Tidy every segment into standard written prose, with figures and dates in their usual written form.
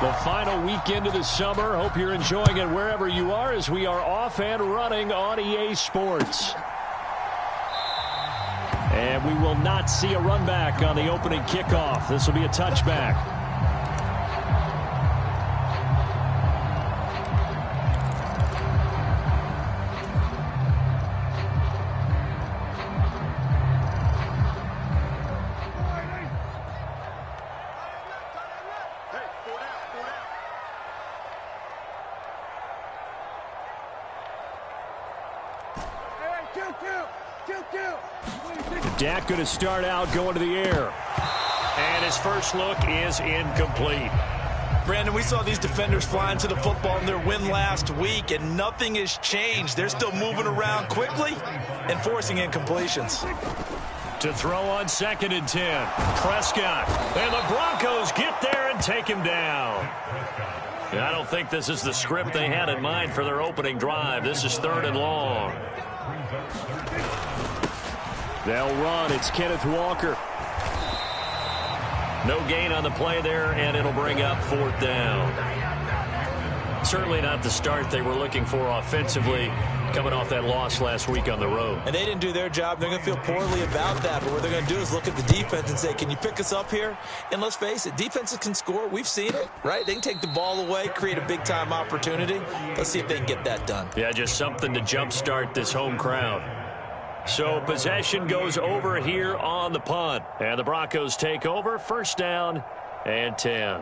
The final weekend of the summer. Hope you're enjoying it wherever you are as we are off and running on EA Sports. And we will not see a run back on the opening kickoff. This will be a touchback. Dak going to start out going to the air. And his first look is incomplete. Brandon, we saw these defenders flying to the football in their win last week, and nothing has changed. They're still moving around quickly and forcing incompletions. To throw on 2nd and 10. Prescott. And the Broncos get there and take him down. I don't think this is the script they had in mind for their opening drive. This is 3rd and long. They'll run. It's Kenneth Walker. No gain on the play there, and it'll bring up 4th down. Certainly not the start they were looking for offensively, coming off that loss last week on the road. And they didn't do their job. They're going to feel poorly about that. But what they're going to do is look at the defense and say, can you pick us up here? And let's face it, defenses can score. We've seen it, right? They can take the ball away, create a big-time opportunity. Let's see if they can get that done. Yeah, just something to jumpstart this home crowd. So possession goes over here on the punt. And the Broncos take over. 1st down and 10.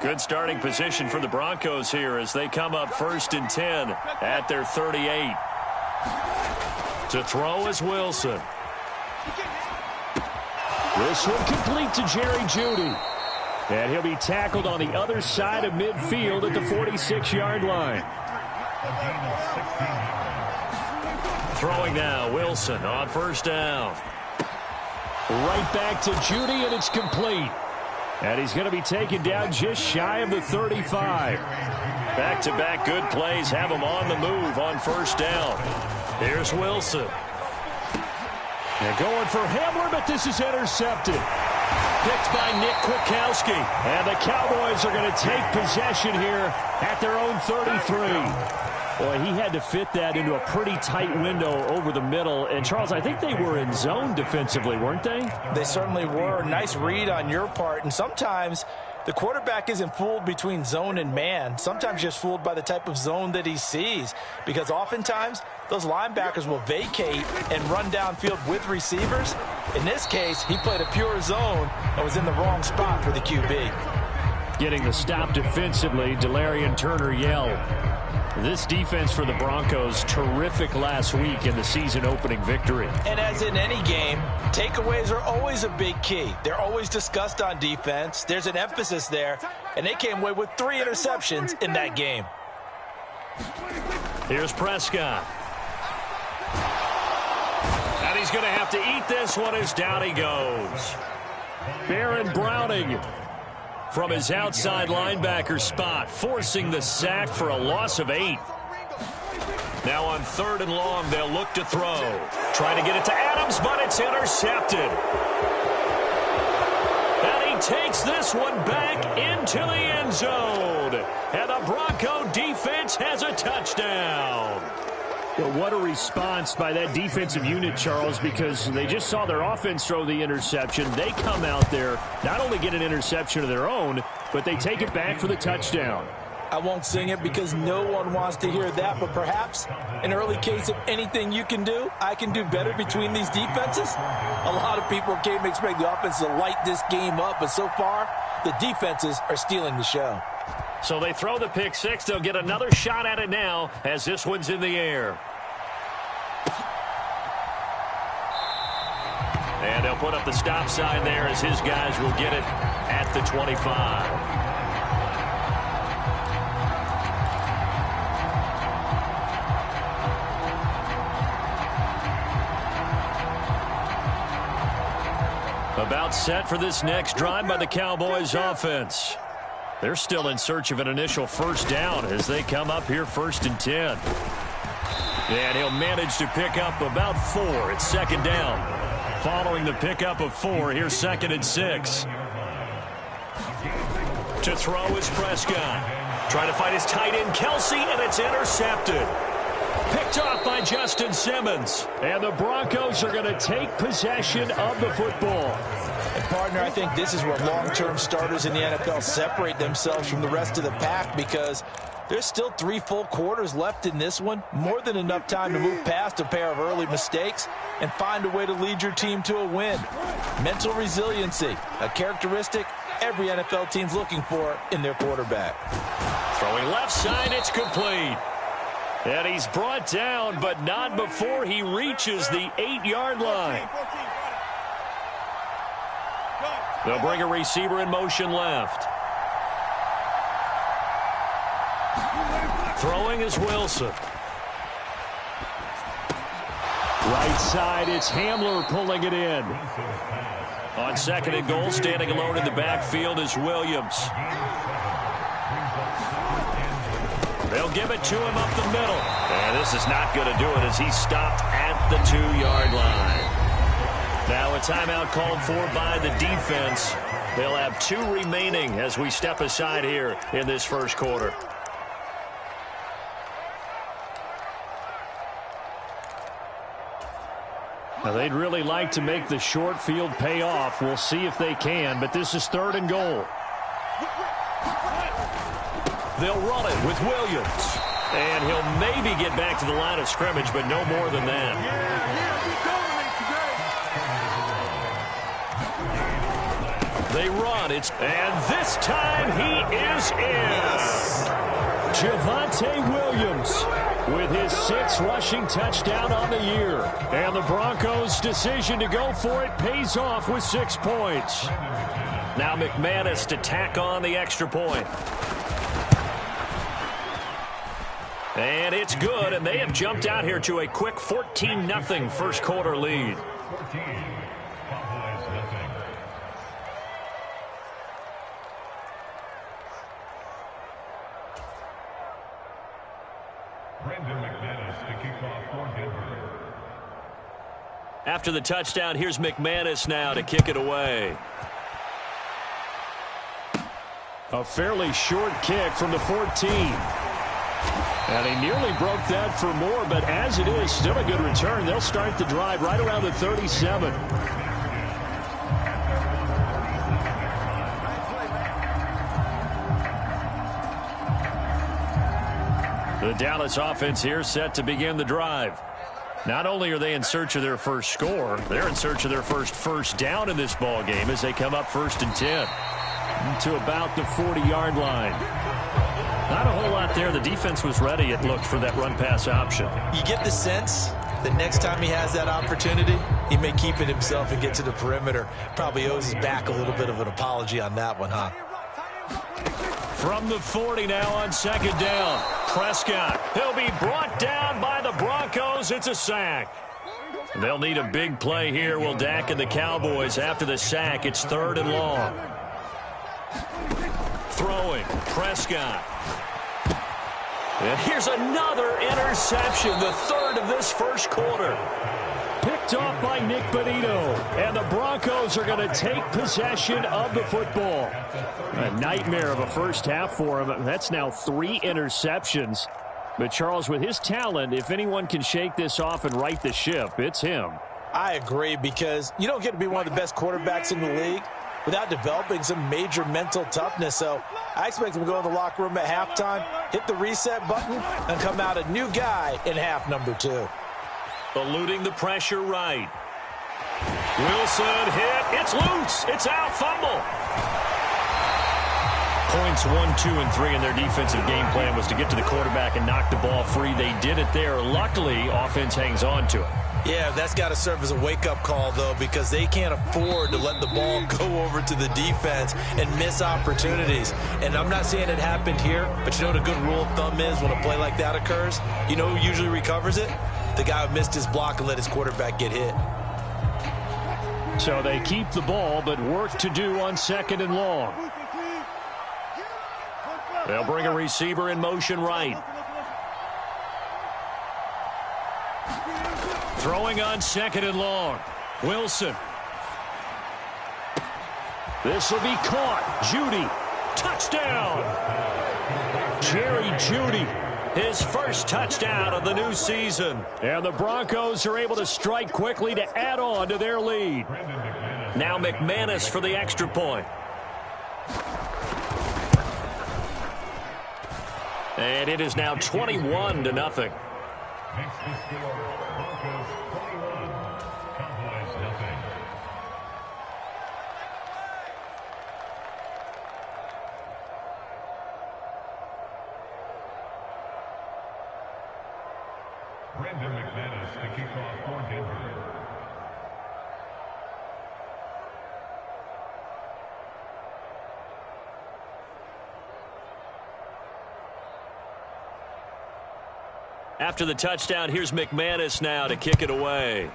Good starting position for the Broncos here as they come up 1st and 10 at their 38. To throw is Wilson. This one complete to Jerry Jeudy. And he'll be tackled on the other side of midfield at the 46-yard line. Throwing now, Wilson on 1st down. Right back to Jeudy, and it's complete. And he's going to be taken down just shy of the 35. Back-to-back good plays have him on the move on 1st down. Here's Wilson. They're going for Hamler, but this is intercepted. Picked by Nick Kwiatkowski. And the Cowboys are going to take possession here at their own 33. Boy, he had to fit that into a pretty tight window over the middle. And, Charles, I think they were in zone defensively, weren't they? They certainly were. Nice read on your part. And sometimes the quarterback isn't fooled between zone and man. Sometimes just fooled by the type of zone that he sees. Because oftentimes those linebackers will vacate and run downfield with receivers. In this case, he played a pure zone and was in the wrong spot for the QB. Getting the stop defensively, Delarian Turner-Yell. This defense for the Broncos, terrific last week in the season-opening victory. And as in any game, takeaways are always a big key. They're always discussed on defense. There's an emphasis there, and they came away with 3 interceptions in that game. Here's Prescott. And he's going to have to eat this one as down he goes. Baron Browning from his outside linebacker spot, forcing the sack for a loss of 8. Now on 3rd and long, they'll look to throw. Trying to get it to Adams, but it's intercepted. And he takes this one back into the end zone. And the Bronco defense has a touchdown. Well, what a response by that defensive unit, Charles, because they just saw their offense throw the interception. They come out there, not only get an interception of their own, but they take it back for the touchdown. I won't sing it because no one wants to hear that, but perhaps an early case of anything you can do, I can do better between these defenses. A lot of people came expecting the offense to light this game up, but so far, the defenses are stealing the show. So they throw the pick six. They'll get another shot at it now as this one's in the air. And they'll put up the stop sign there as his guys will get it at the 25. About set for this next drive by the Cowboys offense. They're still in search of an initial first down as they come up here 1st and 10. And he'll manage to pick up about 4. It's 2nd down. Following the pickup of 4, here's 2nd and 6. To throw is Prescott. Trying to find his tight end, Kelsey, and it's intercepted. Picked off by Justin Simmons. And the Broncos are going to take possession of the football. And partner, I think this is where long-term starters in the NFL separate themselves from the rest of the pack, because there's still 3 full quarters left in this one. More than enough time to move past a pair of early mistakes and find a way to lead your team to a win. Mental resiliency, a characteristic every NFL team's looking for in their quarterback. Throwing left side, it's complete. And he's brought down, but not before he reaches the 8-yard line. They'll bring a receiver in motion left. Throwing is Wilson. Right side, it's Hamler pulling it in. On 2nd and goal, standing alone in the backfield is Williams. They'll give it to him up the middle. And this is not going to do it as he's stopped at the 2-yard line. Now a timeout called for by the defense. They'll have 2 remaining as we step aside here in this first quarter. Now they'd really like to make the short field pay off. We'll see if they can, but this is 3rd and goal. They'll run it with Williams. And he'll maybe get back to the line of scrimmage, but no more than that. They run. And this time he is in. Javonte Williams with his 6th rushing touchdown on the year. And the Broncos' decision to go for it pays off with 6 points. Now McManus to tack on the extra point. And it's good, and they have jumped out here to a quick 14-0 first quarter lead. After the touchdown, here's McManus now to kick it away. A fairly short kick from the 14. And he nearly broke that for more, but as it is, still a good return. They'll start the drive right around the 37. The Dallas offense here set to begin the drive. Not only are they in search of their first score, they're in search of their first down in this ball game as they come up 1st and 10 to about the 40-yard line. Not a whole lot there. The defense was ready, it looked, for that run-pass option. You get the sense that next time he has that opportunity, he may keep it himself and get to the perimeter. Probably owes his back a little bit of an apology on that one, huh? From the 40 now on 2nd down. Prescott. He'll be brought down by the Broncos. It's a sack. They'll need a big play here, will Dak and the Cowboys. After the sack, it's 3rd and long. Throwing. Prescott. And here's another interception, the 3rd of this first quarter. Picked off by Nick Bonito. And the Broncos are going to take possession of the football. A nightmare of a first half for him. That's now 3 interceptions. But Charles, with his talent, if anyone can shake this off and right the ship, it's him. I agree, because you don't get to be one of the best quarterbacks in the league without developing some major mental toughness. So I expect him to go in the locker room at halftime, hit the reset button, and come out a new guy in half number 2. Eluding the pressure right. Wilson hit. It's loose. It's out. Fumble. Points 1, 2, and 3 in their defensive game plan was to get to the quarterback and knock the ball free. They did it there. Luckily, offense hangs on to it. Yeah, that's got to serve as a wake-up call, though, because they can't afford to let the ball go over to the defense and miss opportunities. And I'm not saying it happened here, but you know what a good rule of thumb is when a play like that occurs? You know who usually recovers it? The guy who missed his block and let his quarterback get hit. So they keep the ball, but work to do on 2nd and long. They'll bring a receiver in motion right. Throwing on 2nd and long. Wilson. This will be caught. Judy. Touchdown. Jerry Judy. His first touchdown of the new season. And the Broncos are able to strike quickly to add on to their lead. Now McManus for the extra point. And it is now 21-0. Makes the score Broncos 21, Cowboys nothing. Brendan McManus to kick off for Denver. After the touchdown, here's McManus now to kick it away.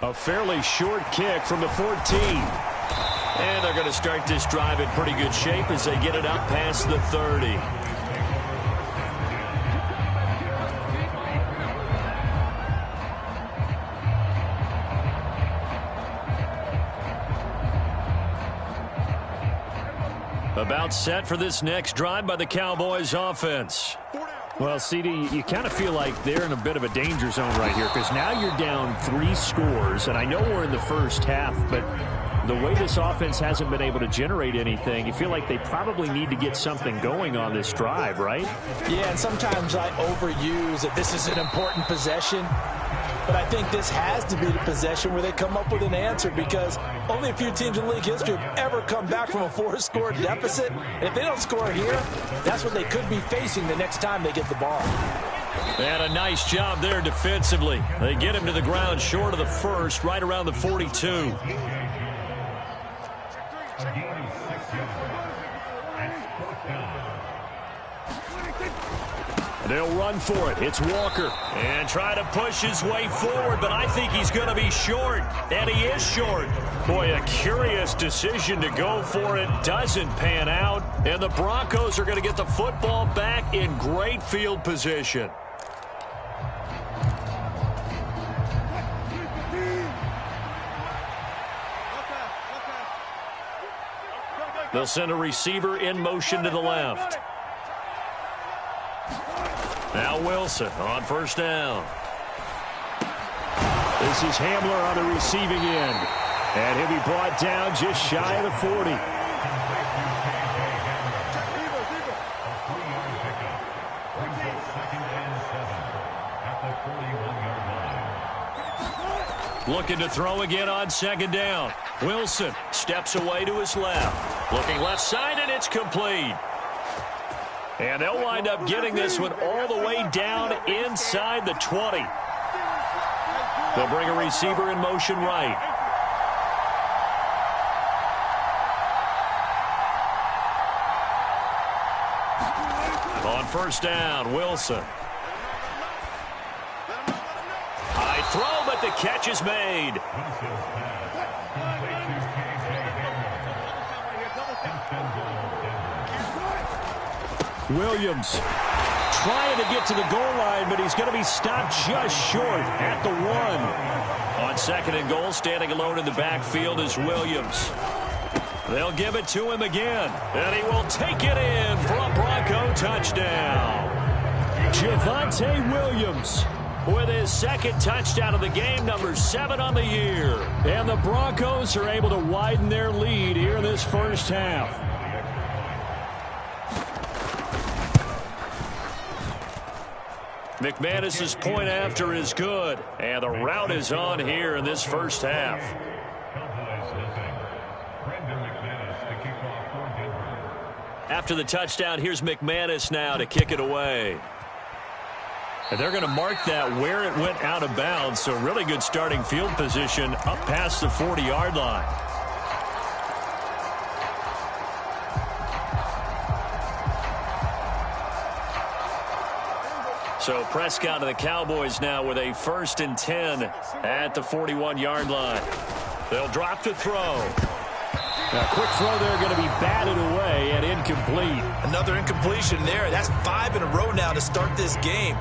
A fairly short kick from the 14. And they're going to start this drive in pretty good shape as they get it up past the 30. About set for this next drive by the Cowboys offense. Well, CD, you kind of feel like they're in a bit of a danger zone right here because now you're down 3 scores, and I know we're in the first half, but the way this offense hasn't been able to generate anything, you feel like they probably need to get something going on this drive, right? Yeah, and sometimes I overuse that this is an important possession. But I think this has to be the possession where they come up with an answer because only a few teams in league history have ever come back from a 4-score deficit. And if they don't score here, that's what they could be facing the next time they get the ball. And a nice job there defensively. They get him to the ground short of the first, right around the 42. They'll run for it. It's Walker. And try to push his way forward, but I think he's going to be short. And he is short. Boy, a curious decision to go for it. Doesn't pan out. And the Broncos are going to get the football back in great field position. They'll send a receiver in motion to the left. Now Wilson on first down. This is Hamler on the receiving end. And he'll be brought down just shy of the 40. Looking to throw again on 2nd down. Wilson steps away to his left. Looking left side, and it's complete. And they'll wind up getting this one all the way down inside the 20. They'll bring a receiver in motion right. On first down, Wilson. High throw, but the catch is made. Williams trying to get to the goal line, but he's going to be stopped just short at the 1. On 2nd and goal, standing alone in the backfield is Williams. They'll give it to him again, and he will take it in for a Bronco touchdown. Javonte Williams with his 2nd touchdown of the game, number 7 on the year. And the Broncos are able to widen their lead here in this first half. McManus's point after is good, and the route is on here in this first half. After the touchdown, here's McManus now to kick it away. And they're going to mark that where it went out of bounds, so really good starting field position up past the 40-yard line. So Prescott and the Cowboys now with a 1st and 10 at the 41-yard line. They'll drop to throw. A quick throw there going to be batted away and incomplete. Another incompletion there. That's 5 in a row now to start this game.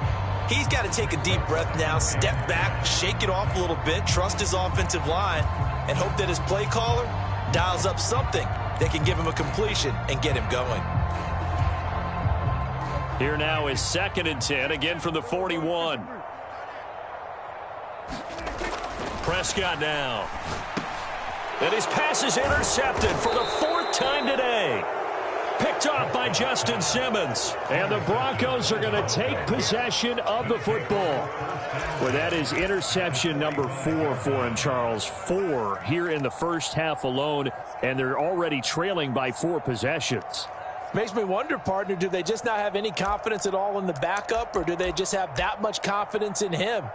He's got to take a deep breath now, step back, shake it off a little bit, trust his offensive line, and hope that his play caller dials up something that can give him a completion and get him going. Here now is 2nd and 10, again from the 41. Prescott now. And his pass is intercepted for the 4th time today. Picked off by Justin Simmons. And the Broncos are going to take possession of the football. Well, that is interception number 4 for him, Charles. 4 here in the first half alone, and they're already trailing by 4 possessions. Makes me wonder, partner, do they just not have any confidence at all in the backup, or do they just have that much confidence in him?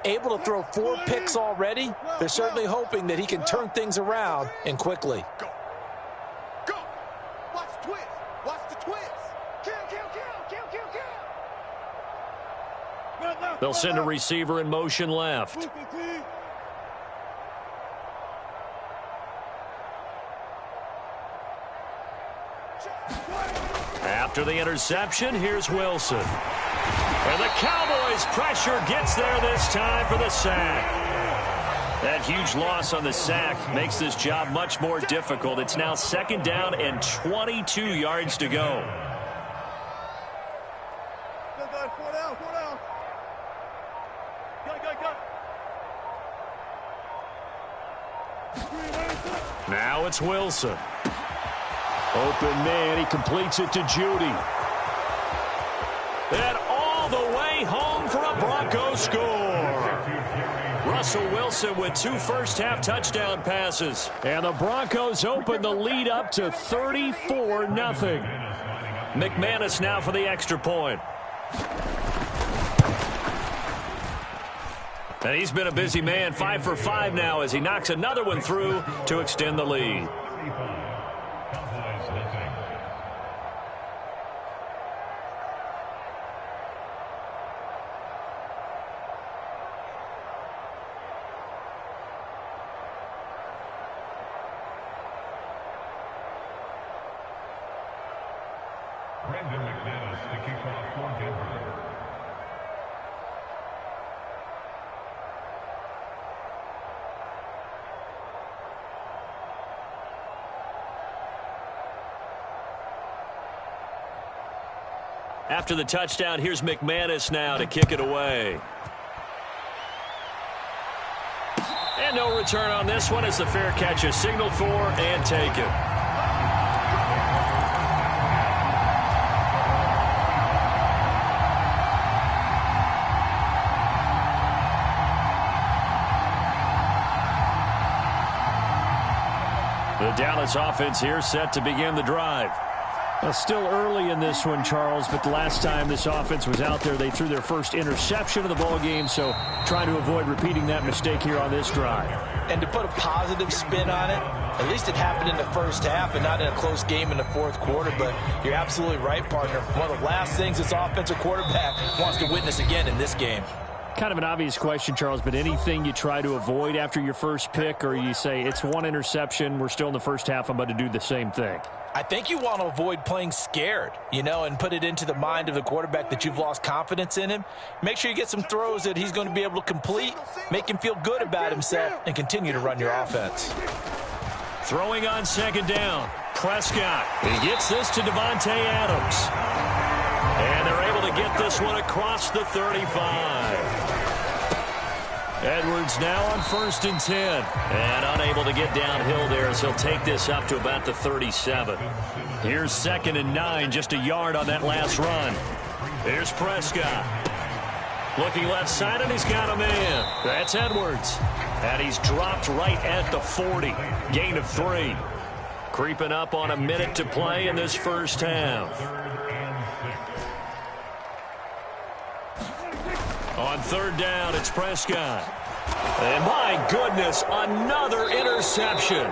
Able to throw 4 picks already, they're certainly hoping that he can turn things around and quickly. Go. Go. Watch the twist. Watch the twist. Kill. They'll send a receiver in motion left. After the interception, here's Wilson. And the Cowboys' pressure gets there this time for the sack. That huge loss on the sack makes this job much more difficult. It's now 2nd down and 22 yards to go. Now it's Wilson. Open man, he completes it to Judy. And all the way home for a Bronco score. Russell Wilson with 2 first-half touchdown passes. And the Broncos open the lead up to 34-0. McManus now for the extra point. And he's been a busy man, 5 for 5 now as he knocks another one through to extend the lead. McManus to kick off for Denver. After the touchdown, here's McManus now to kick it away. And no return on this one as the fair catch is signaled for and taken. The Dallas offense here set to begin the drive. Well, still early in this one, Charles, but the last time this offense was out there, they threw their first interception of the ball game, so trying to avoid repeating that mistake here on this drive. And to put a positive spin on it, at least it happened in the first half and not in a close game in the 4th quarter, but you're absolutely right, partner. One of the last things this offensive quarterback wants to witness again in this game. Kind of an obvious question, Charles, but anything you try to avoid after your first pick, or you say it's 1 interception, we're still in the first half, I'm about to do the same thing? I think you want to avoid playing scared, and put it into the mind of the quarterback that you've lost confidence in him. Make sure you get some throws that he's going to be able to complete, make him feel good about himself, and continue to run your offense. Throwing on 2nd down, Prescott. He gets this to Devontae Adams. And they're able to get this one across the 35. Edwards now on 1st and 10. And unable to get downhill there as he'll take this up to about the 37. Here's 2nd and 9, just a yard on that last run. Here's Prescott. Looking left side, and he's got a man. That's Edwards. And he's dropped right at the 40. Gain of 3. Creeping up on a minute to play in this first half. On 3rd down, it's Prescott. And my goodness, another interception.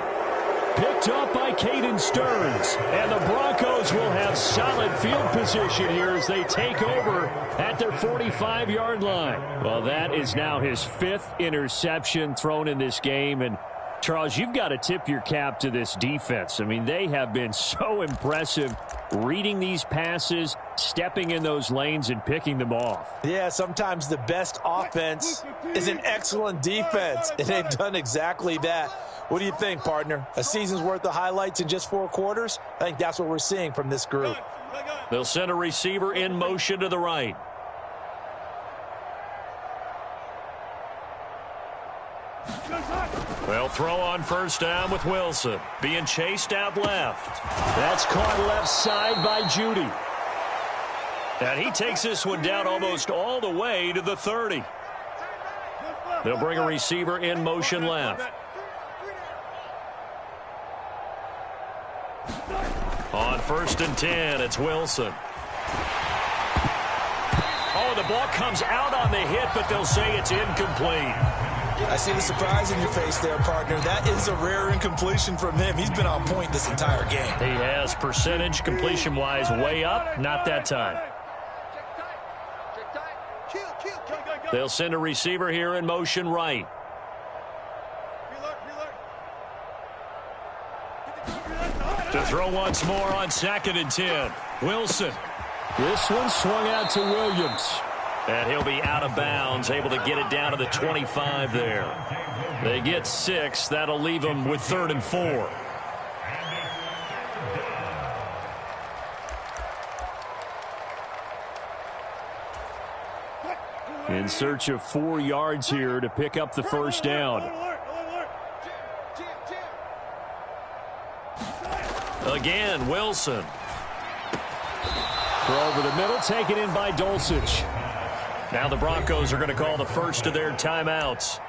Picked up by Caden Stearns. And the Broncos will have solid field position here as they take over at their 45-yard line. Well, that is now his 5th interception thrown in this game. And Charles, you've got to tip your cap to this defense. I mean, they have been so impressive reading these passes, stepping in those lanes, and picking them off. Yeah, sometimes the best offense is an excellent defense, and they've done exactly that. What do you think, partner? A season's worth of highlights in just 4 quarters? I think that's what we're seeing from this group. They'll send a receiver in motion to the right. They'll throw on first down with Wilson. Being chased out left. That's caught left side by Judy. And he takes this one down almost all the way to the 30. They'll bring a receiver in motion left. On 1st and 10, it's Wilson. Oh, the ball comes out on the hit, but they'll say it's incomplete. I see the surprise in your face there, partner. That is a rare incompletion from him. He's been on point this entire game. He has percentage completion-wise way up. Not that time. They'll send a receiver here in motion right. To throw once more on 2nd and 10. Wilson. This one swung out to Williams. And he'll be out of bounds, able to get it down to the 25 there. They get 6. That'll leave them with 3rd and 4. In search of 4 yards here to pick up the first down. Again, Wilson. Throw over the middle, taken in by Dulcich. Now the Broncos are going to call the first of their timeouts,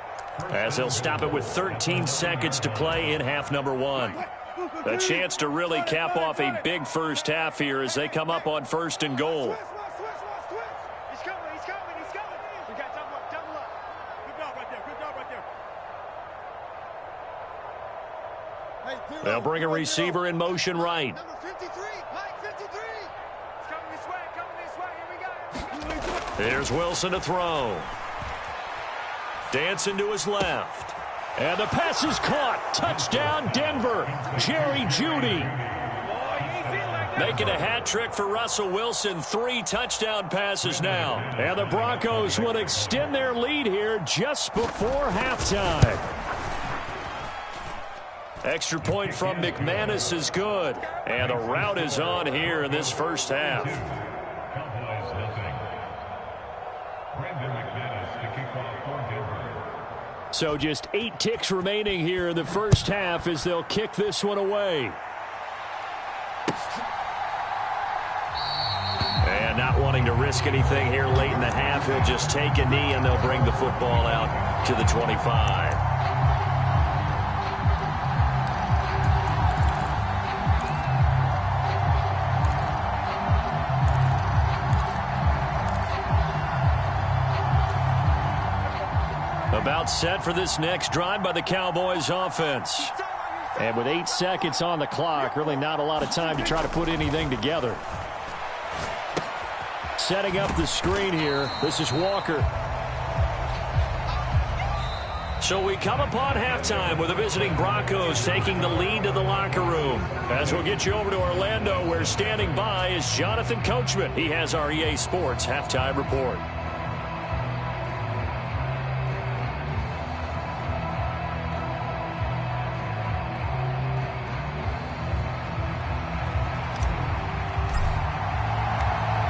as they'll stop it with 13 seconds to play in half number 1. A chance to really cap off a big first half here as they come up on 1st and goal. They'll bring a receiver in motion right. Here's Wilson to throw. Dancing to his left. And the pass is caught. Touchdown, Denver. Jerry Jeudy. Making a hat trick for Russell Wilson. 3 touchdown passes now. And the Broncos will extend their lead here just before halftime. Extra point from McManus is good. And the route is on here in this first half. So just 8 ticks remaining here in the first half as they'll kick this one away. And not wanting to risk anything here late in the half, he'll just take a knee and they'll bring the football out to the 25. About set for this next drive by the Cowboys offense. And with 8 seconds on the clock, really not a lot of time to try to put anything together. Setting up the screen here. This is Walker. So we come upon halftime with the visiting Broncos taking the lead to the locker room. As we'll get you over to Orlando, where standing by is Jonathan Coachman. He has our EA Sports halftime report.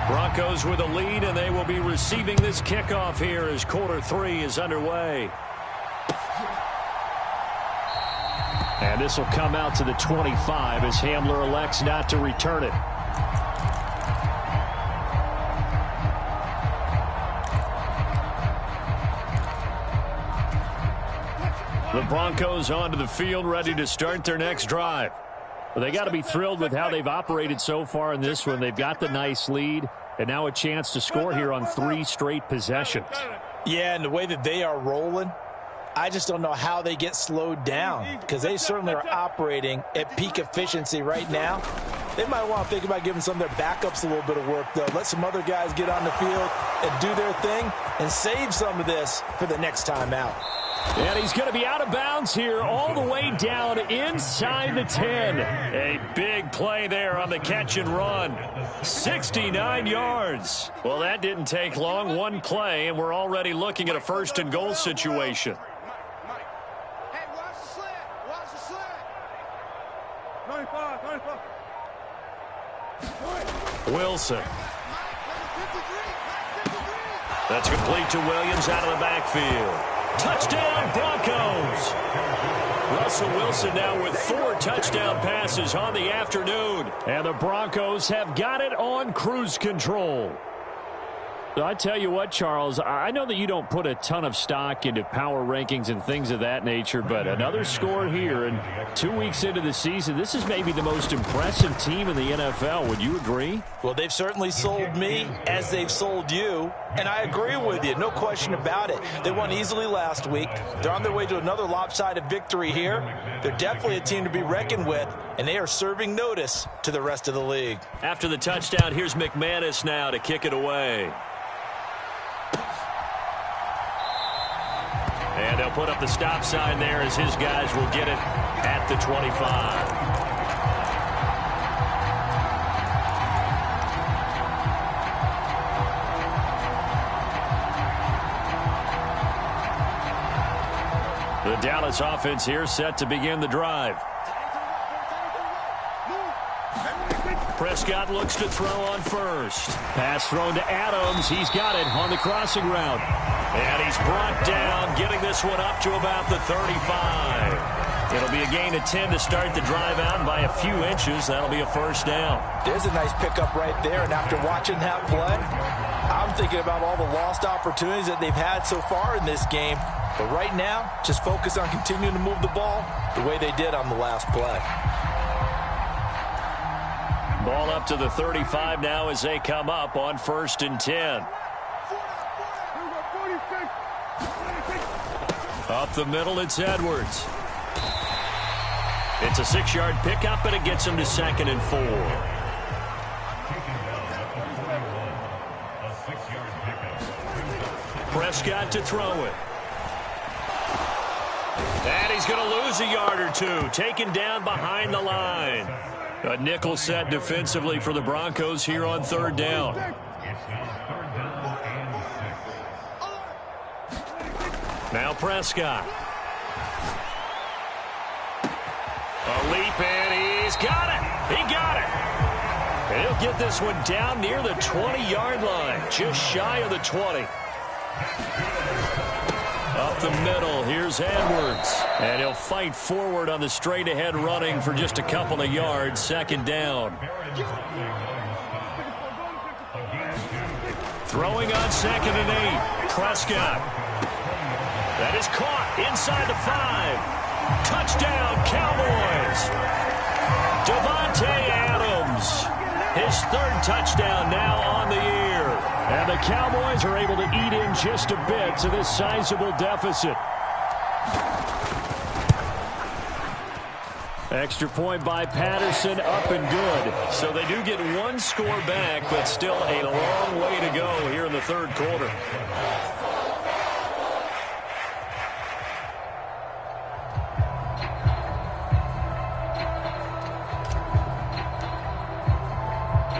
Broncos with a lead, and they will be receiving this kickoff here as quarter 3 is underway. And this will come out to the 25 as Hamler elects not to return it. The Broncos onto the field, ready to start their next drive. Well, they got to be thrilled with how they've operated so far in this one. They've got the nice lead, and now a chance to score here on 3 straight possessions. Yeah, and the way that they are rolling, I just don't know how they get slowed down, because they certainly are operating at peak efficiency right now. They might want to think about giving some of their backups a little bit of work, though. Let some other guys get on the field and do their thing and save some of this for the next time out. And he's going to be out of bounds here all the way down inside the 10. A big play there on the catch and run. 69 yards. Well, that didn't take long. One play, and we're already looking at a first and goal situation. Hey, watch the slant. Watch the slant. Wilson. That's complete to Williams out of the backfield. Touchdown, Broncos. Russell Wilson now with 4 touchdown passes on the afternoon. And the Broncos have got it on cruise control. I tell you what, Charles, I know that you don't put a ton of stock into power rankings and things of that nature, but another score here, and 2 weeks into the season, this is maybe the most impressive team in the NFL. Would you agree? Well, they've certainly sold me as they've sold you, and I agree with you. No question about it. They won easily last week. They're on their way to another lopsided victory here. They're definitely a team to be reckoned with, and they are serving notice to the rest of the league. After the touchdown, here's McManus now to kick it away. And they'll put up the stop sign there as his guys will get it at the 25. The Dallas offense here set to begin the drive. Prescott looks to throw on first. Pass thrown to Adams. He's got it on the crossing route. And he's brought down, getting this one up to about the 35. It'll be a gain of 10 to start the drive out, and by a few inches, that'll be a first down. There's a nice pickup right there, and after watching that play, I'm thinking about all the lost opportunities that they've had so far in this game. But right now, just focus on continuing to move the ball the way they did on the last play. Ball up to the 35 now as they come up on 1st and 10. Up the middle, it's Edwards. It's a 6-yard pickup, and it gets him to 2nd and 4. Prescott to throw it. And he's going to lose a yard or two, taken down behind the line. A nickel set defensively for the Broncos here on 3rd down. Now Prescott. A leap, and he's got it. He got it. And he'll get this one down near the 20-yard line, just shy of the 20. Up the middle, here's Edwards. And he'll fight forward on the straight-ahead running for just a couple of yards, 2nd down. Throwing on 2nd and 8, Prescott. That is caught inside the 5. Touchdown, Cowboys. Davante Adams. His 3rd touchdown now on the year. And the Cowboys are able to eat in just a bit to this sizable deficit. Extra point by Patterson, up and good. So they do get 1 score back, but still a long way to go here in the 3rd quarter.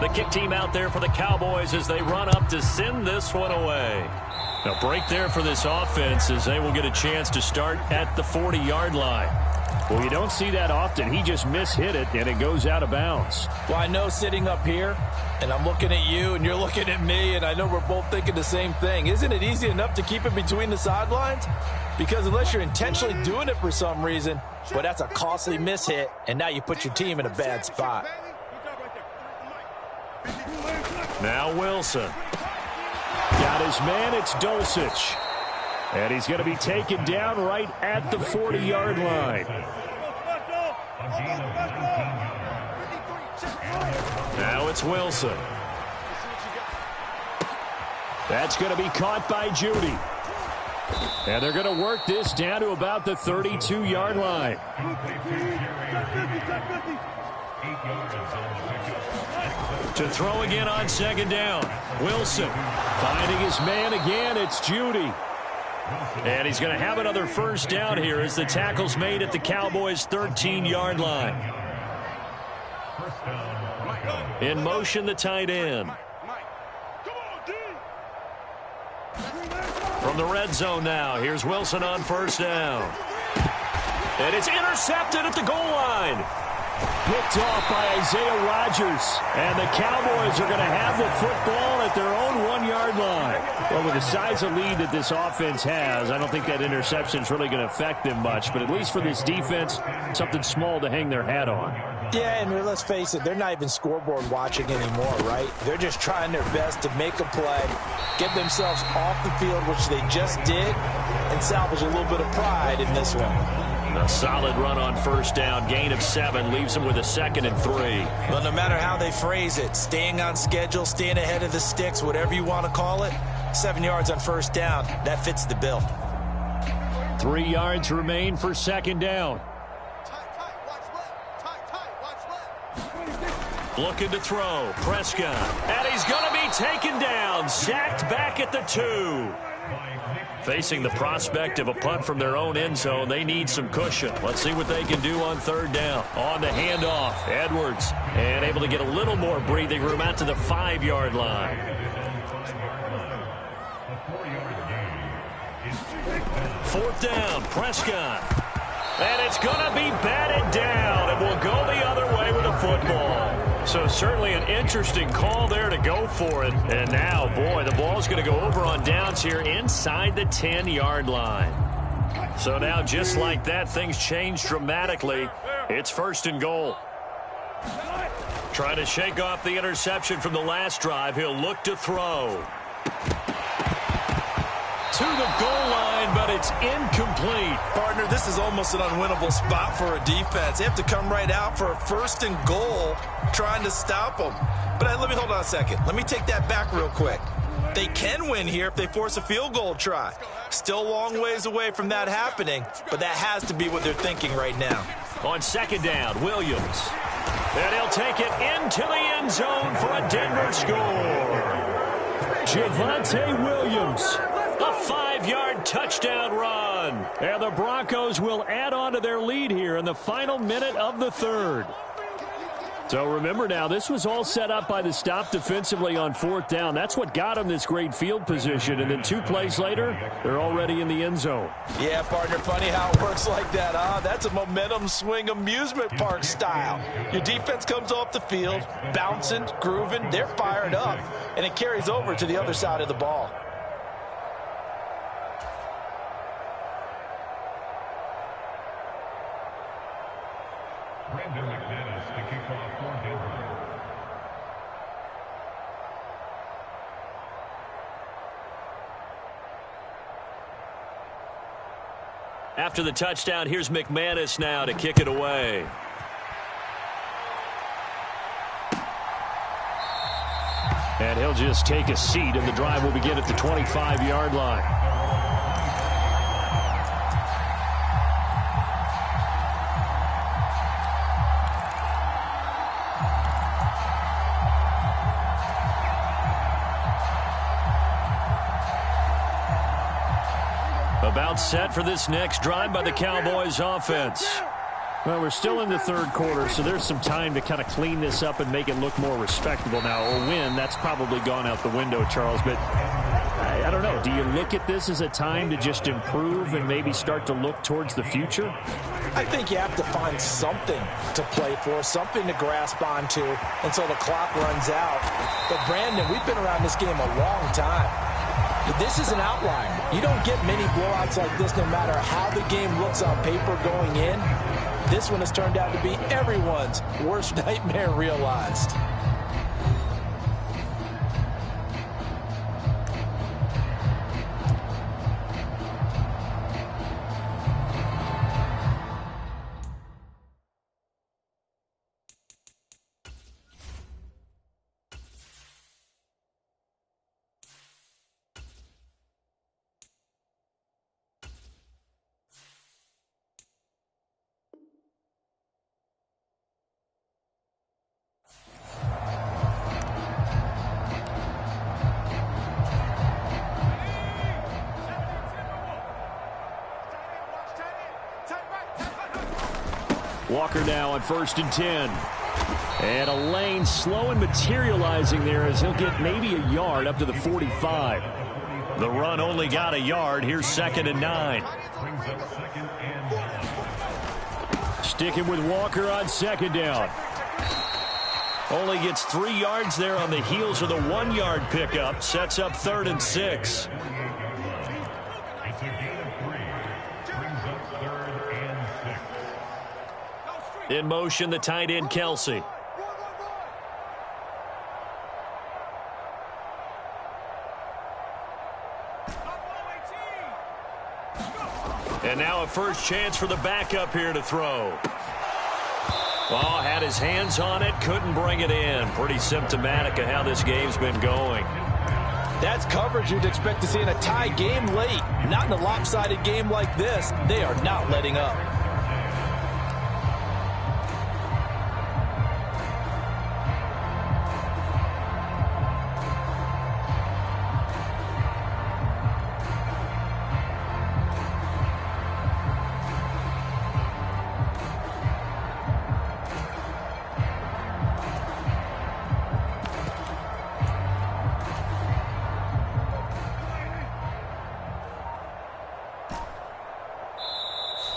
The kick team out there for the Cowboys as they run up to send this one away. A break there for this offense as they will get a chance to start at the 40-yard line. Well, you don't see that often. He just mishit it, and it goes out of bounds. Well, I know sitting up here, and I'm looking at you, and you're looking at me, and I know we're both thinking the same thing. Isn't it easy enough to keep it between the sidelines? Because unless you're intentionally doing it for some reason, well, that's a costly mishit, and now you put your team in a bad spot. Now Wilson. Got his man, it's Dulcich. And he's going to be taken down right at the 40-yard line. Now it's Wilson. That's going to be caught by Judy. And they're going to work this down to about the 32-yard line. To throw again on 2nd down. Wilson finding his man again. It's Judy. And he's going to have another first down here as the tackle's made at the Cowboys' 13-yard line. In motion, the tight end. From the red zone now, here's Wilson on first down. And it's intercepted at the goal line. Picked off by Isaiah Rodgers. And the Cowboys are going to have the football at their own 1-yard line. Well, with the size of lead that this offense has, I don't think that interception is really going to affect them much. But at least for this defense, something small to hang their hat on. Yeah, and let's face it, they're not even scoreboard watching anymore, right? They're just trying their best to make a play, get themselves off the field, which they just did, and salvage a little bit of pride in this one. A solid run on first down. Gain of 7 leaves them with a 2nd and 3. Well, no matter how they phrase it, staying on schedule, staying ahead of the sticks, whatever you want to call it, 7 yards on first down, that fits the bill. 3 yards remain for 2nd down. Looking to throw. Prescott. And he's going to be taken down. Sacked back at the 2. Facing the prospect of a punt from their own end zone, they need some cushion. Let's see what they can do on 3rd down. On the handoff, Edwards. And able to get a little more breathing room out to the 5-yard line. 4th down, Prescott. And it's going to be batted down, and we'll go the other way with a football. So certainly an interesting call there to go for it. And now, boy, the ball's going to go over on downs here inside the 10-yard line. So now, just like that, things change dramatically. It's 1st and goal. Trying to shake off the interception from the last drive. He'll look to throw. To the goal line, but it's incomplete. Partner, this is almost an unwinnable spot for a defense. They have to come right out for a 1st and goal trying to stop them. But let me hold on a second. Let me take that back real quick. They can win here if they force a field goal try. Still a long ways away from that happening, but that has to be what they're thinking right now. On 2nd down, Williams. And he'll take it into the end zone for a Denver score. Javonte Williams. A 5-yard touchdown run. And the Broncos will add on to their lead here in the final minute of the 3rd. So remember now, this was all set up by the stop defensively on 4th down. That's what got them this great field position. And then 2 plays later, they're already in the end zone. Yeah, partner, funny how it works like that, huh? That's a momentum swing amusement park style. Your defense comes off the field, bouncing, grooving, they're fired up, and it carries over to the other side of the ball. Brandon McManus to kick off for Denver. After the touchdown, here's McManus now to kick it away. And he'll just take a seat, and the drive will begin at the 25-yard line. About set for this next drive by the Cowboys offense. Well, we're still in the 3rd quarter, so there's some time to kind of clean this up and make it look more respectable now. A win, that's probably gone out the window, Charles. But I don't know. Do you look at this as a time to just improve and maybe start to look towards the future? I think you have to find something to play for, something to grasp onto until the clock runs out. But, Brandon, we've been around this game a long time. This is an outlier. You don't get many blowouts like this no matter how the game looks on paper going in. This one has turned out to be everyone's worst nightmare realized. Walker now on 1st and 10. And a lane slow and materializing there as he'll get maybe a yard up to the 45. The run only got a yard. Here's 2nd and 9. Sticking with Walker on 2nd down. Only gets 3 yards there on the heels of the 1-yard pickup. Sets up 3rd and 6. In motion, the tight end, Kelsey. And now a first chance for the backup here to throw. Oh, had his hands on it, couldn't bring it in. Pretty symptomatic of how this game's been going. That's coverage you'd expect to see in a tie game late. Not in a lopsided game like this. They are not letting up.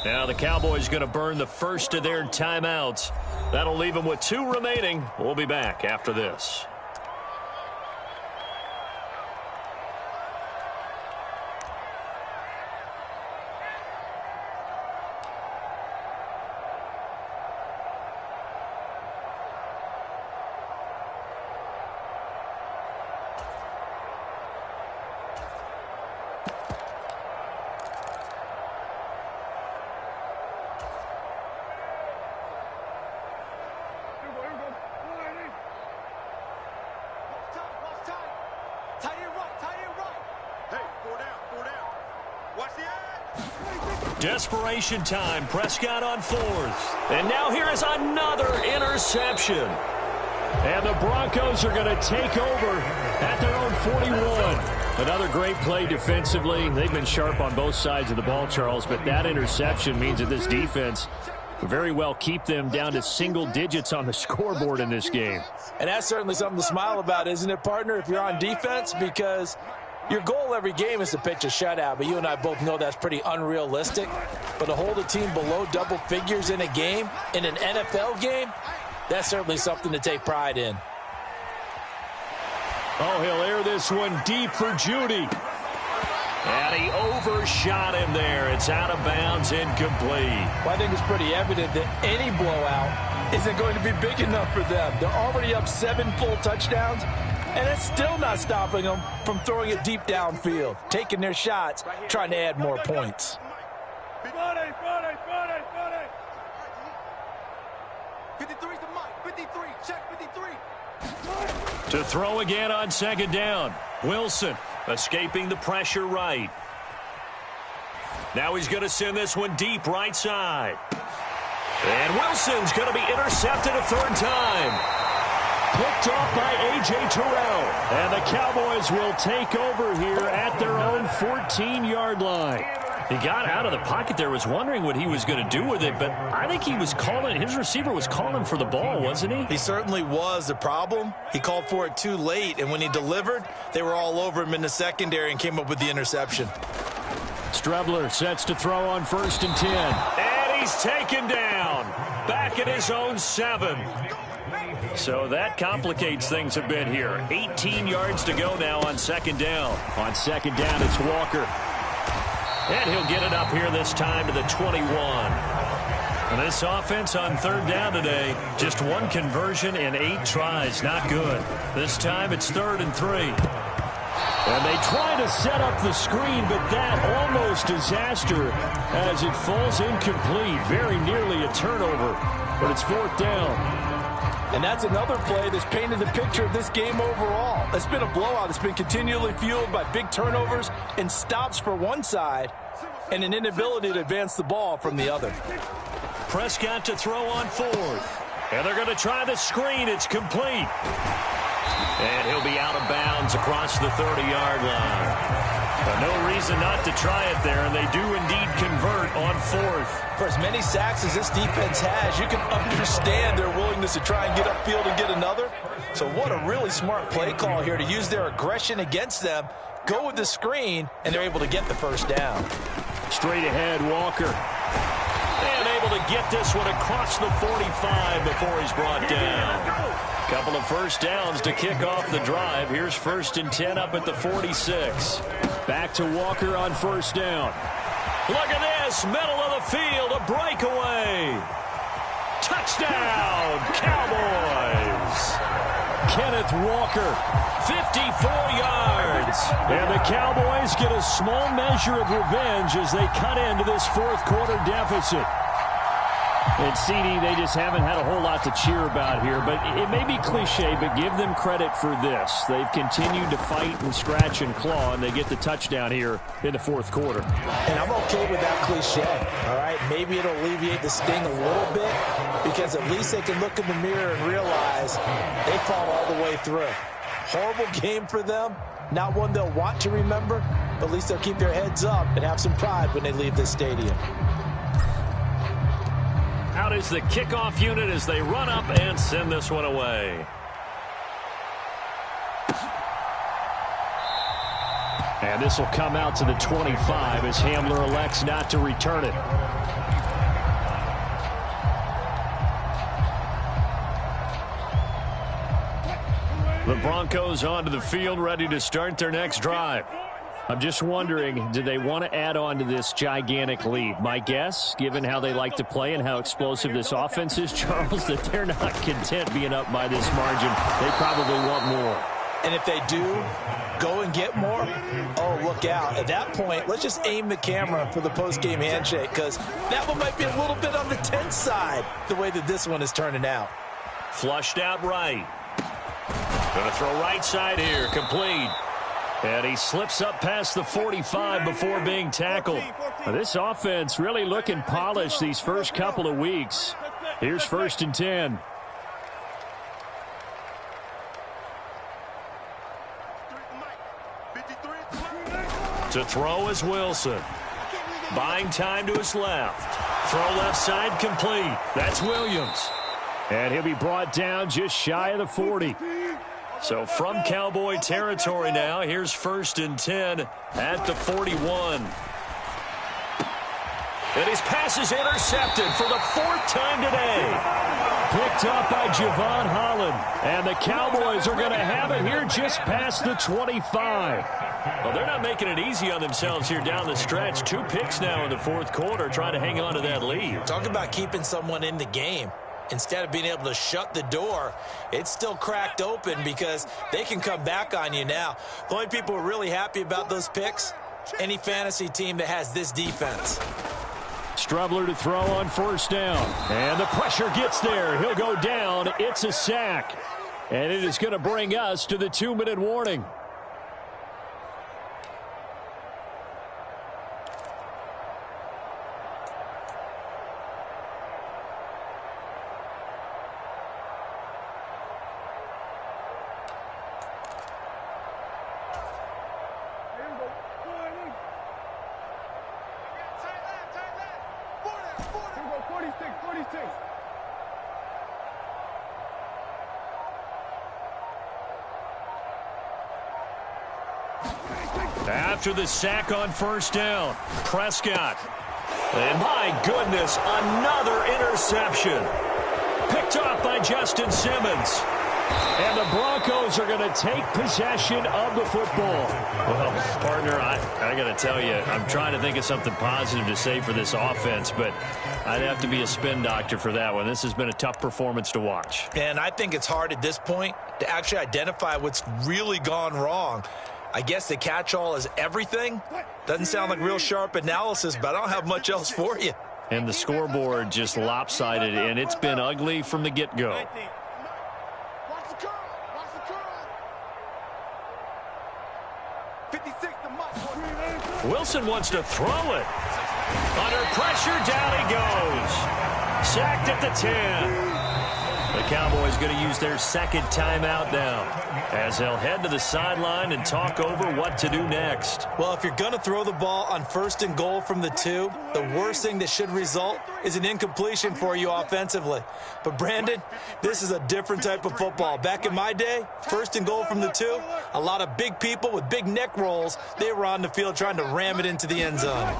Now the Cowboys going to burn the first of their timeouts. That'll leave them with 2 remaining. We'll be back after this. Desperation time. Prescott on 4th. And now here is another interception. And the Broncos are going to take over at their own 41. Another great play defensively. They've been sharp on both sides of the ball, Charles, but that interception means that this defense will very well keep them down to single digits on the scoreboard in this game. And that's certainly something to smile about, isn't it, partner, if you're on defense? Because your goal every game is to pitch a shutout, but you and I both know that's pretty unrealistic. But to hold a team below double figures in a game, in an NFL game, that's certainly something to take pride in. Oh, he'll air this one deep for Judy. And he overshot him there. It's out of bounds, incomplete. Well, I think it's pretty evident that any blowout isn't going to be big enough for them. They're already up 7 full touchdowns. And it's still not stopping them from throwing it deep downfield, taking their shots, trying to add more points. 53's the mic. 53. Check 53. To throw again on 2nd down. Wilson escaping the pressure right. Now he's going to send this one deep right side. And Wilson's going to be intercepted a 3rd time. Picked off by A.J. Terrell. And the Cowboys will take over here at their own 14-yard line. He got out of the pocket there, was wondering what he was going to do with it, but I think he was calling, his receiver was calling for the ball, wasn't he? He certainly was. The problem, he called for it too late, and when he delivered, they were all over him in the secondary and came up with the interception. Strebler sets to throw on 1st and 10. And he's taken down. Back at his own 7. So that complicates things a bit here. 18 yards to go now on 2nd down. On 2nd down, it's Walker. And he'll get it up here this time to the 21. And this offense on 3rd down today, just 1 conversion in 8 tries. Not good. This time it's 3rd and 3. And they try to set up the screen, but that almost disaster as it falls incomplete. Very nearly a turnover, but it's 4th down. And that's another play that's painted the picture of this game overall. It's been a blowout. It's been continually fueled by big turnovers and stops for one side and an inability to advance the ball from the other. Prescott to throw on 4th. And they're going to try the screen. It's complete. And he'll be out of bounds across the 30-yard line. No reason not to try it there, and they do indeed convert on fourth. For as many sacks as this defense has, you can understand their willingness to try and get upfield and get another. So what a really smart play call here to use their aggression against them, go with the screen, and they're able to get the first down. Straight ahead, Walker. And able to get this one across the 45 before he's brought down. Couple of first downs to kick off the drive. Here's 1st and 10 up at the 46. Back to Walker on first down. Look at this, middle of the field, a breakaway. Touchdown, Cowboys. Kenneth Walker, 54 yards. and the Cowboys get a small measure of revenge as they cut into this fourth quarter deficit. And CD, they just haven't had a whole lot to cheer about here, but it may be cliche, but give them credit for this. They've continued to fight and scratch and claw, and they get the touchdown here in the fourth quarter. And I'm okay with that cliche, all right? Maybe it'll alleviate the sting a little bit because at least they can look in the mirror and realize they fought all the way through. Horrible game for them, not one they'll want to remember, but at least they'll keep their heads up and have some pride when they leave this stadium. Out is the kickoff unit as they run up and send this one away. And this will come out to the 25 as Hamler elects not to return it. The Broncos onto the field, ready to start their next drive. I'm just wondering, do they want to add on to this gigantic lead? My guess, given how they like to play and how explosive this offense is, Charles, that they're not content being up by this margin. They probably want more. And if they do go and get more, oh, look out. At that point, let's just aim the camera for the post-game handshake because that one might be a little bit on the tense side, the way that this one is turning out. Flushed out right. Going to throw right side here, complete. And he slips up past the 45 before being tackled. Now, this offense really looking polished these first couple of weeks. Here's 1st and 10. To throw is Wilson. Buying time to his left. Throw left side complete. That's Williams. And he'll be brought down just shy of the 40. So from Cowboy territory now, here's 1st and 10 at the 41. And his pass is intercepted for the 4th time today. Picked up by Javon Holland. And the Cowboys are going to have it here just past the 25. Well, they're not making it easy on themselves here down the stretch. 2 picks now in the fourth quarter, trying to hang on to that lead. Talk about keeping someone in the game. Instead of being able to shut the door, it's still cracked open because they can come back on you now. The only people who are really happy about those picks, any fantasy team that has this defense. Strubler to throw on 1st down. And the pressure gets there. He'll go down. It's a sack. And it is going to bring us to the 2-minute warning. After the sack on 1st down, Prescott. And my goodness, another interception. Picked off by Justin Simmons. And the Broncos are going to take possession of the football. Well, partner, I got to tell you, I'm trying to think of something positive to say for this offense, but I'd have to be a spin doctor for that one. This has been a tough performance to watch. And I think it's hard at this point to actually identify what's really gone wrong. I guess the catch-all is everything. Doesn't sound like real sharp analysis, but I don't have much else for you. And the scoreboard just lopsided, and it's been ugly from the get-go. Wilson wants to throw it. Under pressure, down he goes. Sacked at the 10. The Cowboys going to use their second timeout now as they'll head to the sideline and talk over what to do next. Well, if you're going to throw the ball on 1st and goal from the 2, the worst thing that should result is an incompletion for you offensively. But, Brandon, this is a different type of football. Back in my day, 1st and goal from the 2, a lot of big people with big neck rolls, they were on the field trying to ram it into the end zone.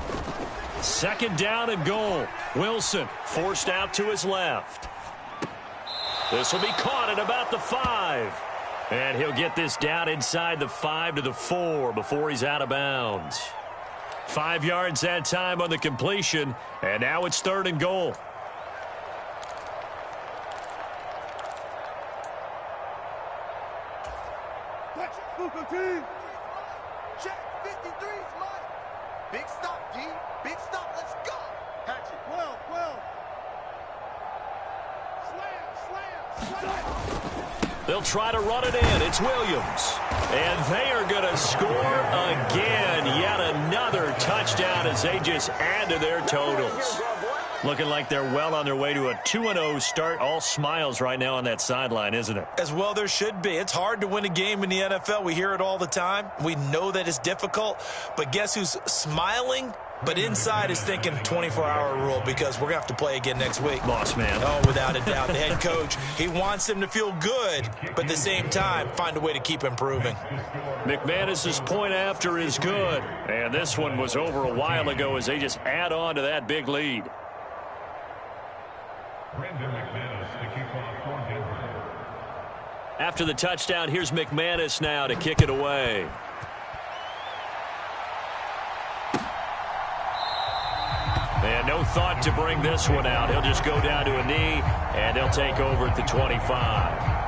2nd down and goal. Wilson forced out to his left. This will be caught at about the 5. And he'll get this down inside the 5 to the 4 before he's out of bounds. 5 yards that time on the completion, and now it's 3rd and goal. Check 53's Mike. Big stop, D. Big stop. Let's go. Hatchet. 12. Slam. They'll try to run it in. It's Williams. And they are going to score again. Yet another touchdown as they just add to their totals. Looking like they're well on their way to a 2-0 start. All smiles right now on that sideline, isn't it? As well there should be. It's hard to win a game in the NFL. We hear it all the time. We know that it's difficult. But guess who's smiling? But inside is thinking 24-hour rule because we're going to have to play again next week. Boss man. Oh, without a doubt. The head coach, he wants them to feel good, but at the same time, find a way to keep improving. McManus's point after is good. And this one was over a while ago as they just add on to that big lead. After the touchdown, here's McManus now to kick it away. And no thought to bring this one out. He'll just go down to a knee, and they'll take over at the 25.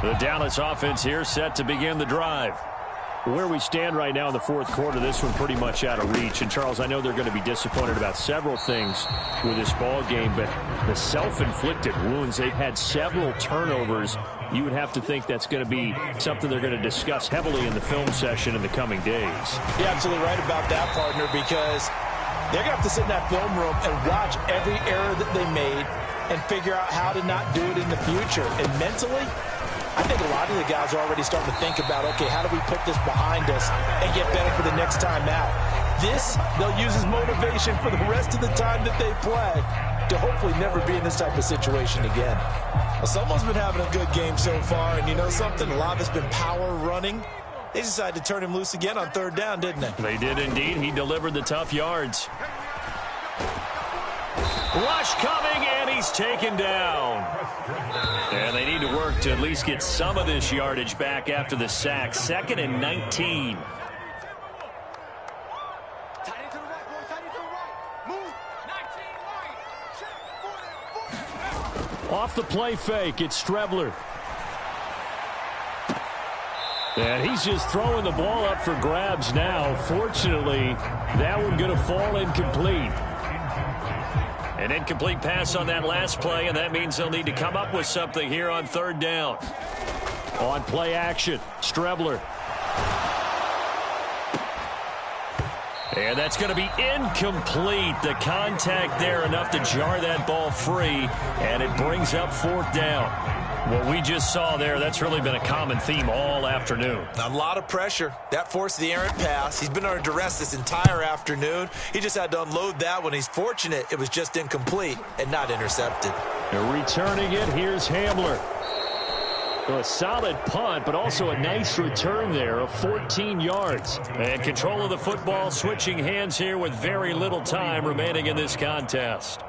The Dallas offense here set to begin the drive. Where we stand right now in the 4th quarter, this one pretty much out of reach. And, Charles, I know they're going to be disappointed about several things with this ball game, but the self-inflicted wounds, they've had several turnovers. You would have to think that's going to be something they're going to discuss heavily in the film session in the coming days. You're absolutely right about that, partner, because they're going to have to sit in that film room and watch every error that they made and figure out how to not do it in the future. And mentally, I think a lot of the guys are already starting to think about, okay, how do we put this behind us and get better for the next time out? This, they'll use as motivation for the rest of the time that they play to hopefully never be in this type of situation again. Well, someone's been having a good game so far, and you know something? A lot of it's been power running. They decided to turn him loose again on 3rd down, didn't they? They did indeed. He delivered the tough yards. Rush coming, and he's taken down. And they need to work to at least get some of this yardage back after the sack. 2nd and 19. Off the play fake, it's Strebler. And he's just throwing the ball up for grabs now. Fortunately, that one going to fall incomplete. An incomplete pass on that last play, and that means they'll need to come up with something here on 3rd down. On play action, Strebler. And that's going to be incomplete. The contact there enough to jar that ball free, and it brings up 4th down. What we just saw there, that's really been a common theme all afternoon. A lot of pressure. That forced the errant pass. He's been under duress this entire afternoon. He just had to unload that one. He's fortunate it was just incomplete and not intercepted. And returning it, here's Hamler. So a solid punt, but also a nice return there of 14 yards. And control of the football switching hands here with very little time remaining in this contest.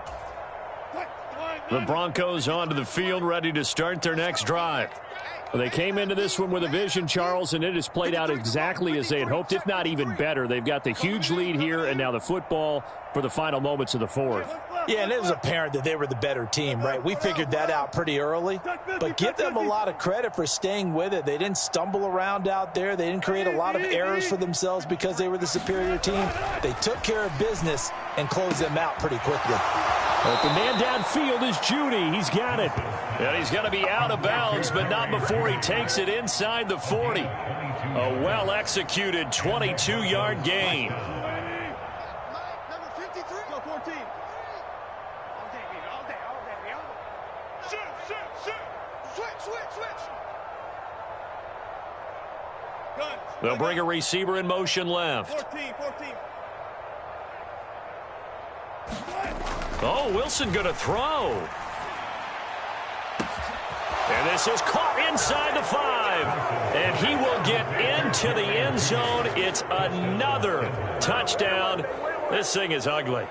The Broncos onto the field, ready to start their next drive. Well, they came into this one with a vision, Charles, and it has played out exactly as they had hoped, if not even better. They've got the huge lead here, and now the football for the final moments of the fourth. Yeah, and it was apparent that they were the better team, right? We figured that out pretty early, but give them a lot of credit for staying with it. They didn't stumble around out there. They didn't create a lot of errors for themselves because they were the superior team. They took care of business and closed them out pretty quickly. But the man downfield is Judy. He's got it. And he's going to be out of bounds, but not before he takes it inside the 40. A well-executed 22-yard gain. They'll bring a receiver in motion left. Oh, Wilson going to throw. And this is caught inside the 5. And he will get into the end zone. It's another touchdown. This thing is ugly.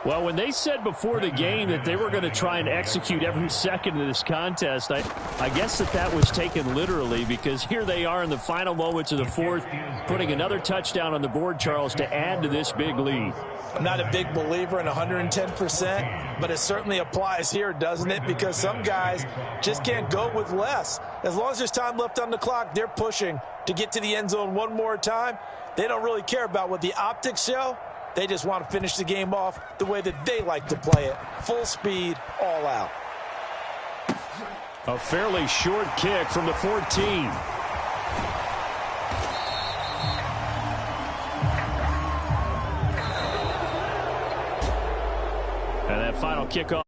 Well, when they said before the game that they were going to try and execute every second of this contest, I guess that was taken literally, because here they are in the final moments of the fourth, putting another touchdown on the board, Charles, to add to this big lead. I'm not a big believer in 110%, but it certainly applies here, doesn't it? Because some guys just can't go with less. As long as there's time left on the clock, they're pushing to get to the end zone one more time. They don't really care about what the optics show. They just want to finish the game off the way that they like to play it. Full speed, all out. A fairly short kick from the 14. And that final kickoff.